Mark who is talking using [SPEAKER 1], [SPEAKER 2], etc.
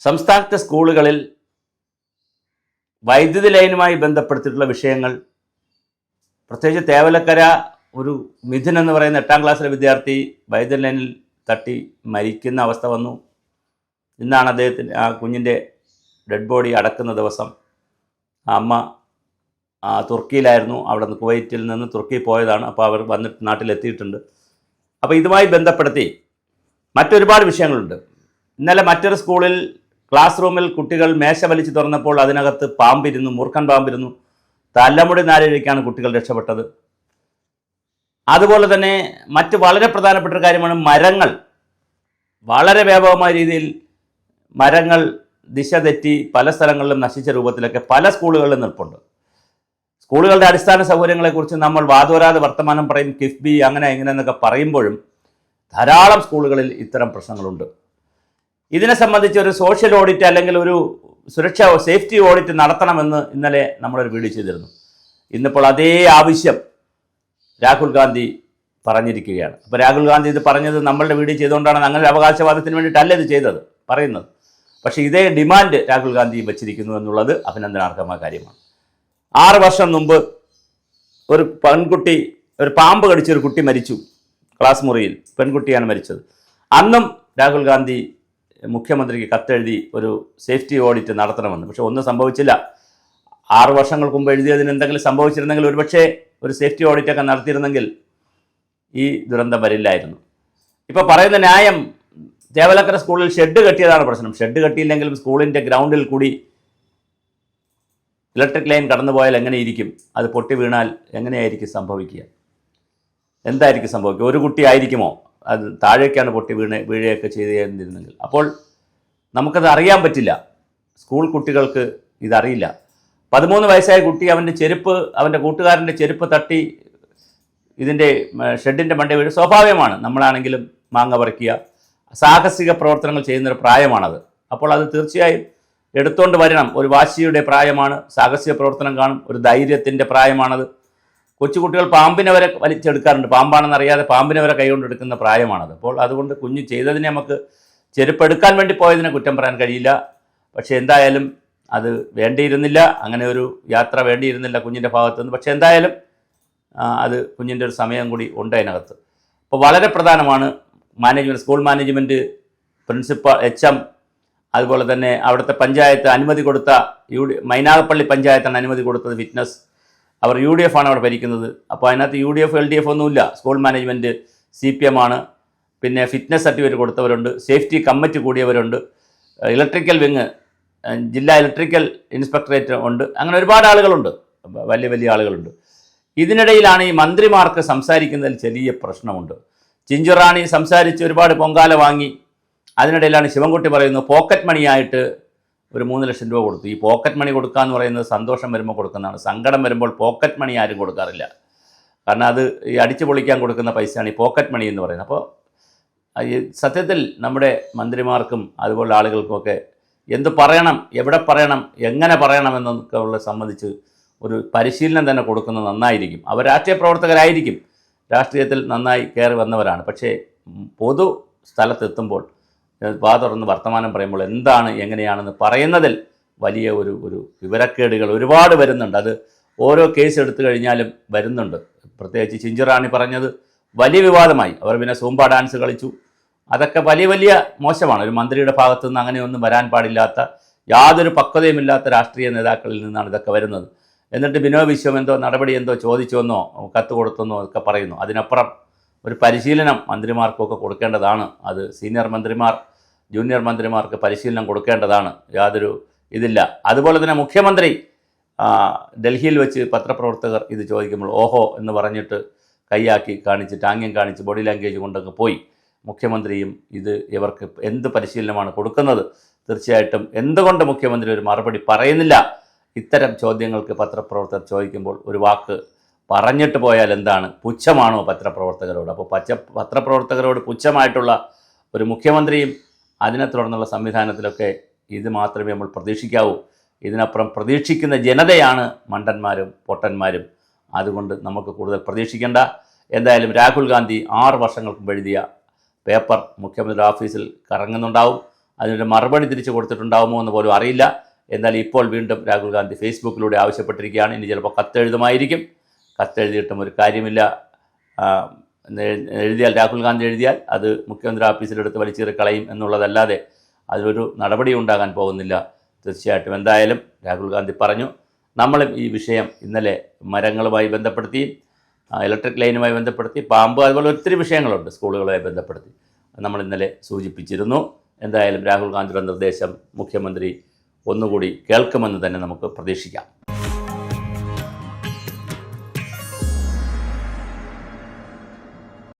[SPEAKER 1] സംസ്ഥാനത്തെ സ്കൂളുകളിൽ വൈദ്യുതി ലൈനുമായി ബന്ധപ്പെടുത്തിയിട്ടുള്ള വിഷയങ്ങൾ, പ്രത്യേകിച്ച് തേവലക്കര ഒരു മിഥുൻ എന്ന് പറയുന്ന 8ാം ക്ലാസ്സിലെ വിദ്യാർത്ഥി വൈദ്യുതി ലൈനിൽ തട്ടി മരിക്കുന്ന അവസ്ഥ വന്നു. ഇന്നാണ് അദ്ദേഹത്തിന് ആ കുഞ്ഞിൻ്റെ ഡെഡ് ബോഡി അടക്കുന്ന ദിവസം. ആ അമ്മ തുർക്കിയിലായിരുന്നു, അവിടെ നിന്ന് കുവൈറ്റിൽ നിന്ന് തുർക്കി പോയതാണ്. അപ്പോൾ അവർ വന്നിട്ട് നാട്ടിലെത്തിയിട്ടുണ്ട്. അപ്പോൾ ഇതുമായി ബന്ധപ്പെടുത്തി മറ്റൊരുപാട് വിഷയങ്ങളുണ്ട്. ഇന്നലെ മറ്റൊരു സ്കൂളിൽ ക്ലാസ് റൂമിൽ കുട്ടികൾ മേശ വലിച്ചു തുറന്നപ്പോൾ അതിനകത്ത് പാമ്പിരുന്നു, മൂർഖൻ പാമ്പിരുന്നു. തലമുടി നാലിലേക്കാണ് കുട്ടികൾ രക്ഷപ്പെട്ടത്. അതുപോലെ തന്നെ മറ്റ് വളരെ പ്രധാനപ്പെട്ട ഒരു കാര്യമാണ് മരങ്ങൾ. വളരെ വ്യാപകമായ രീതിയിൽ മരങ്ങൾ ദിശ തെറ്റി പല സ്ഥലങ്ങളിലും നശിച്ച രൂപത്തിലൊക്കെ പല സ്കൂളുകളിലും നിൽപ്പുണ്ട്. സ്കൂളുകളുടെ അടിസ്ഥാന സൗകര്യങ്ങളെക്കുറിച്ച് നമ്മൾ വാദോരാതെ വർത്തമാനം പറയും, കിഫ്ബി അങ്ങനെ ഇങ്ങനെ എന്നൊക്കെ പറയുമ്പോഴും ധാരാളം സ്കൂളുകളിൽ ഇത്തരം പ്രശ്നങ്ങളുണ്ട്. ഇതിനെ സംബന്ധിച്ച് ഒരു സോഷ്യൽ ഓഡിറ്റ് അല്ലെങ്കിൽ ഒരു സുരക്ഷാ സേഫ്റ്റി ഓഡിറ്റ് നടത്തണമെന്ന് ഇന്നലെ നമ്മളൊരു വീഡിയോ ചെയ്തിരുന്നു. ഇന്നിപ്പോൾ അതേ ആവശ്യം രാഹുൽ ഗാന്ധി പറഞ്ഞിരിക്കുകയാണ്. അപ്പോൾ രാഹുൽ ഗാന്ധി ഇത് പറഞ്ഞത് നമ്മളുടെ വീഡിയോ ചെയ്തുകൊണ്ടാണ്, അങ്ങനെ ഒരു അവകാശവാദത്തിന് വേണ്ടിയിട്ടല്ല ഇത് ചെയ്തത് പറയുന്നത്. പക്ഷേ ഇതേ ഡിമാൻഡ് രാഹുൽ ഗാന്ധി വച്ചിരിക്കുന്നു എന്നുള്ളത് അഭിനന്ദനാർഹമായ കാര്യമാണ്. 6 വർഷം മുമ്പ് ഒരു പെൺകുട്ടി, ഒരു പാമ്പ് കടിച്ചൊരു കുട്ടി മരിച്ചു ക്ലാസ് മുറിയിൽ. പെൺകുട്ടിയാണ് മരിച്ചത്. അന്നും രാഹുൽ ഗാന്ധി മുഖ്യമന്ത്രിക്ക് കത്തെഴുതി ഒരു സേഫ്റ്റി ഓഡിറ്റ് നടത്തണമെന്ന്. പക്ഷെ ഒന്നും സംഭവിച്ചില്ല. 6 വർഷങ്ങൾക്ക് മുമ്പ് എഴുതിയതിന് എന്തെങ്കിലും സംഭവിച്ചിരുന്നെങ്കിൽ ഒരുപക്ഷെ ഒരു സേഫ്റ്റി ഓഡിറ്റൊക്കെ നടത്തിയിരുന്നെങ്കിൽ ഈ ദുരന്തം വരില്ലായിരുന്നു. ഇപ്പോൾ പറയുന്ന ന്യായം, തേവലക്കര സ്കൂളിൽ ഷെഡ് കെട്ടിയതാണ് പ്രശ്നം. ഷെഡ് കെട്ടിയില്ലെങ്കിലും സ്കൂളിൻ്റെ ഗ്രൗണ്ടിൽ കൂടി ഇലക്ട്രിക് ലൈൻ കടന്നു പോയാൽ എങ്ങനെയിരിക്കും? അത് പൊട്ടി വീണാൽ എങ്ങനെയായിരിക്കും സംഭവിക്കുക? എന്തായിരിക്കും സംഭവിക്കുക? ഒരു കുട്ടി ആയിരിക്കുമോ? അത് താഴേക്കാണ് പൊട്ടി വീഴുകയൊക്കെ ചെയ്തിരുന്നെങ്കിൽ. അപ്പോൾ നമുക്കത് അറിയാൻ പറ്റില്ല. സ്കൂൾ കുട്ടികൾക്ക് ഇതറിയില്ല. 13 വയസ്സായ കുട്ടി അവൻ്റെ ചെരുപ്പ്, അവൻ്റെ കൂട്ടുകാരൻ്റെ ചെരുപ്പ് തട്ടി ഇതിൻ്റെ ഷെഡിൻ്റെ മണ്ടേ വീട് സ്വാഭാവികമാണ്. നമ്മളാണെങ്കിലും മാങ്ങ പറിക്കുക, സാഹസിക പ്രവർത്തനങ്ങൾ ചെയ്യുന്നൊരു പ്രായമാണത്. അപ്പോൾ അത് തീർച്ചയായും എടുത്തുകൊണ്ട് വരണം. ഒരു വാശിയുടെ പ്രായമാണ്, സാഹസിക പ്രവർത്തനം കാണും, ഒരു ധൈര്യത്തിൻ്റെ പ്രായമാണത്. കൊച്ചുകുട്ടികൾ പാമ്പിനെ വരെ വലിച്ചെടുക്കാറുണ്ട്. പാമ്പാണെന്നറിയാതെ പാമ്പിനെ വരെ കൈകൊണ്ടെടുക്കുന്ന പ്രായമാണത്. അപ്പോൾ അതുകൊണ്ട് കുഞ്ഞ് ചെയ്തതിനെ നമുക്ക് ചെരുപ്പ് എടുക്കാൻ വേണ്ടി പോയതിനെ കുറ്റം പറയാൻ കഴിയില്ല. പക്ഷേ എന്തായാലും അത് വേണ്ടിയിരുന്നില്ല, അങ്ങനെ ഒരു യാത്ര വേണ്ടിയിരുന്നില്ല കുഞ്ഞിൻ്റെ ഭാഗത്തുനിന്ന്. പക്ഷേ എന്തായാലും അത് കുഞ്ഞിൻ്റെ ഒരു സമയം കൂടി ഉണ്ട് അതിനകത്ത്. അപ്പോൾ വളരെ പ്രധാനമാണ് management, school management, principal, HM, അതുപോലെ തന്നെ അവിടുത്തെ പഞ്ചായത്ത് അനുമതി കൊടുത്ത മൈനാഗപ്പള്ളി പഞ്ചായത്താണ് അനുമതി കൊടുത്തത്. ഫിറ്റ്നസ്, അവർ UDF ആണ് അവിടെ ഭരിക്കുന്നത്. അപ്പോൾ അതിനകത്ത് UDF LDF ഒന്നുമില്ല. സ്കൂൾ മാനേജ്മെൻറ്റ് CPM ആണ്. പിന്നെ ഫിറ്റ്നസ് സർട്ടിഫിക്കറ്റ് കൊടുത്തവരുണ്ട്, സേഫ്റ്റി കമ്മിറ്റി കൂടിയവരുണ്ട്, ഇലക്ട്രിക്കൽ വിങ്, ജില്ലാ ഇലക്ട്രിക്കൽ ഇൻസ്പെക്ടറേറ്റ് ഉണ്ട്. അങ്ങനെ ഒരുപാട് ആളുകളുണ്ട്, വലിയ വലിയ ആളുകളുണ്ട്. ഇതിനിടയിലാണ് ഈ മന്ത്രിമാർക്ക് സംസാരിക്കുന്നതിൽ ചെറിയ പ്രശ്നമുണ്ട്. ചിഞ്ചുറാണി സംസാരിച്ച് ഒരുപാട് പൊങ്കാല വാങ്ങി. അതിനിടയിലാണ് ശിവൻകുട്ടി പറയുന്നത് പോക്കറ്റ് മണിയായിട്ട് ഒരു 3 ലക്ഷം രൂപ കൊടുത്തു. ഈ പോക്കറ്റ് മണി കൊടുക്കുക എന്ന് പറയുന്നത് സന്തോഷം വരുമ്പോൾ കൊടുക്കുന്നതാണ്. സങ്കടം വരുമ്പോൾ പോക്കറ്റ് മണി ആരും കൊടുക്കാറില്ല. കാരണം അത് ഈ അടിച്ചു പൊളിക്കാൻ കൊടുക്കുന്ന പൈസയാണ് ഈ പോക്കറ്റ് മണി എന്ന് പറയുന്നത്. അപ്പോൾ ഈ സത്യത്തിൽ നമ്മുടെ മന്ത്രിമാർക്കും അതുപോലുള്ള ആളുകൾക്കുമൊക്കെ എന്ത് പറയണം, എവിടെ പറയണം, എങ്ങനെ പറയണം എന്നൊക്കെ ഉള്ള സംബന്ധിച്ച് ഒരു പരിശീലനം തന്നെ കൊടുക്കുന്നത് നന്നായിരിക്കും. അവർ രാഷ്ട്രീയ പ്രവർത്തകരായിരിക്കും, രാഷ്ട്രീയത്തിൽ നന്നായി കയറി വന്നവരാണ്. പക്ഷേ പൊതു സ്ഥലത്തെത്തുമ്പോൾ വാ തുറന്ന് വർത്തമാനം പറയുമ്പോൾ എന്താണ് എങ്ങനെയാണെന്ന് പറയുന്നതിൽ വലിയ ഒരു വിവരക്കേടുകൾ ഒരുപാട് വരുന്നുണ്ട്. അത് ഓരോ കേസ് എടുത്തു കഴിഞ്ഞാലും വരുന്നുണ്ട്. പ്രത്യേകിച്ച് ചിഞ്ചുറാണി പറഞ്ഞത് വലിയ വിവാദമായി. അവർ പിന്നെ സൂംബ ഡാൻസ് കളിച്ചു. അതൊക്കെ വലിയ വലിയ മോശമാണ്. ഒരു മന്ത്രിയുടെ ഭാഗത്തു നിന്ന് അങ്ങനെയൊന്നും വരാൻ പാടില്ലാത്ത, യാതൊരു പക്വതയുമില്ലാത്ത രാഷ്ട്രീയ നേതാക്കളിൽ നിന്നാണ് ഇതൊക്കെ വരുന്നത്. എന്നിട്ട് ബിനോയ് വിശ്വം എന്തോ നടപടി എന്തോ ചോദിച്ചുവെന്നോ കത്ത് കൊടുത്തെന്നോ ഒക്കെ പറയുന്നു. അതിനപ്പുറം ഒരു പരിശീലനം മന്ത്രിമാർക്കൊക്കെ കൊടുക്കേണ്ടതാണ്. അത് സീനിയർ മന്ത്രിമാർ, ജൂനിയർ മന്ത്രിമാർക്ക് പരിശീലനം കൊടുക്കേണ്ടതാണ്. യാതൊരു ഇതില്ല. അതുപോലെ തന്നെ മുഖ്യമന്ത്രി ഡൽഹിയിൽ വെച്ച് പത്രപ്രവർത്തകർ ഇത് ചോദിക്കുമ്പോൾ ഓഹോ എന്ന് പറഞ്ഞിട്ട് കൈയാക്കി കാണിച്ചിട്ട് ആംഗ്യം കാണിച്ച് ബോഡി ലാംഗ്വേജ് കൊണ്ടൊക്കെ പോയി. മുഖ്യമന്ത്രിയും ഇവർക്ക് എന്ത് പരിശീലനമാണ് കൊടുക്കുന്നത്? തീർച്ചയായിട്ടും എന്തുകൊണ്ട് മുഖ്യമന്ത്രി ഒരു മറുപടി പറയുന്നില്ല? ഇത്തരം ചോദ്യങ്ങൾക്ക് പത്രപ്രവർത്തകർ ചോദിക്കുമ്പോൾ ഒരു വാക്ക് പറഞ്ഞിട്ട് പോയാൽ എന്താണ്? പുച്ഛമാണോ പത്രപ്രവർത്തകരോട്? അപ്പോൾ പത്രപ്രവർത്തകരോട് പുച്ഛമായിട്ടുള്ള ഒരു മുഖ്യമന്ത്രിയും അതിനെ തുടർന്നുള്ള സംവിധാനത്തിലൊക്കെ ഇത് മാത്രമേ നമ്മൾ പ്രതീക്ഷിക്കാവൂ. ഇതിനപ്പുറം പ്രതീക്ഷിക്കുന്ന ജനതയാണ് മണ്ടന്മാരും പൊട്ടന്മാരും. അതുകൊണ്ട് നമുക്ക് കൂടുതൽ പ്രതീക്ഷിക്കേണ്ട. എന്തായാലും രാഹുൽ ഗാന്ധി 6 വർഷങ്ങൾക്ക് മുമ്പ് എഴുതിയ പേപ്പർ മുഖ്യമന്ത്രിയുടെ ഓഫീസിൽ കറങ്ങുന്നുണ്ടാവും. അതിനൊരു മറുപടി തിരിച്ചു കൊടുത്തിട്ടുണ്ടാകുമോ എന്ന് പോലും അറിയില്ല. എന്നാൽ ഇപ്പോൾ വീണ്ടും രാഹുൽ ഗാന്ധി ഫേസ്ബുക്കിലൂടെ ആവശ്യപ്പെട്ടിരിക്കുകയാണ്. ഇനി ചിലപ്പോൾ കത്തെഴുതുമായിരിക്കും. കത്തെഴുതിയിട്ടും ഒരു കാര്യമില്ല. എഴുതിയാൽ രാഹുൽ ഗാന്ധി എഴുതിയാൽ അത് മുഖ്യമന്ത്രി ഓഫീസിലെടുത്ത് വലിച്ചെറിക്കളയും എന്നുള്ളതല്ലാതെ അതിലൊരു നടപടി ഉണ്ടാകാൻ പോകുന്നില്ല. തീർച്ചയായിട്ടും എന്തായാലും രാഹുൽ ഗാന്ധി പറഞ്ഞു. നമ്മളും ഈ വിഷയം ഇന്നലെ മരങ്ങളുമായി ബന്ധപ്പെടുത്തി, ഇലക്ട്രിക് ലൈനുമായി ബന്ധപ്പെടുത്തി, പാമ്പ്, അതുപോലെ ഒത്തിരി വിഷയങ്ങളുണ്ട് സ്കൂളുകളുമായി ബന്ധപ്പെടുത്തി, നമ്മൾ ഇന്നലെ സൂചിപ്പിച്ചിരുന്നു. എന്തായാലും രാഹുൽ ഗാന്ധിയുടെ നിർദ്ദേശം മുഖ്യമന്ത്രി ഒന്നുകൂടി കേൾക്കുമെന്ന് തന്നെ നമുക്ക് പ്രതീക്ഷിക്കാം.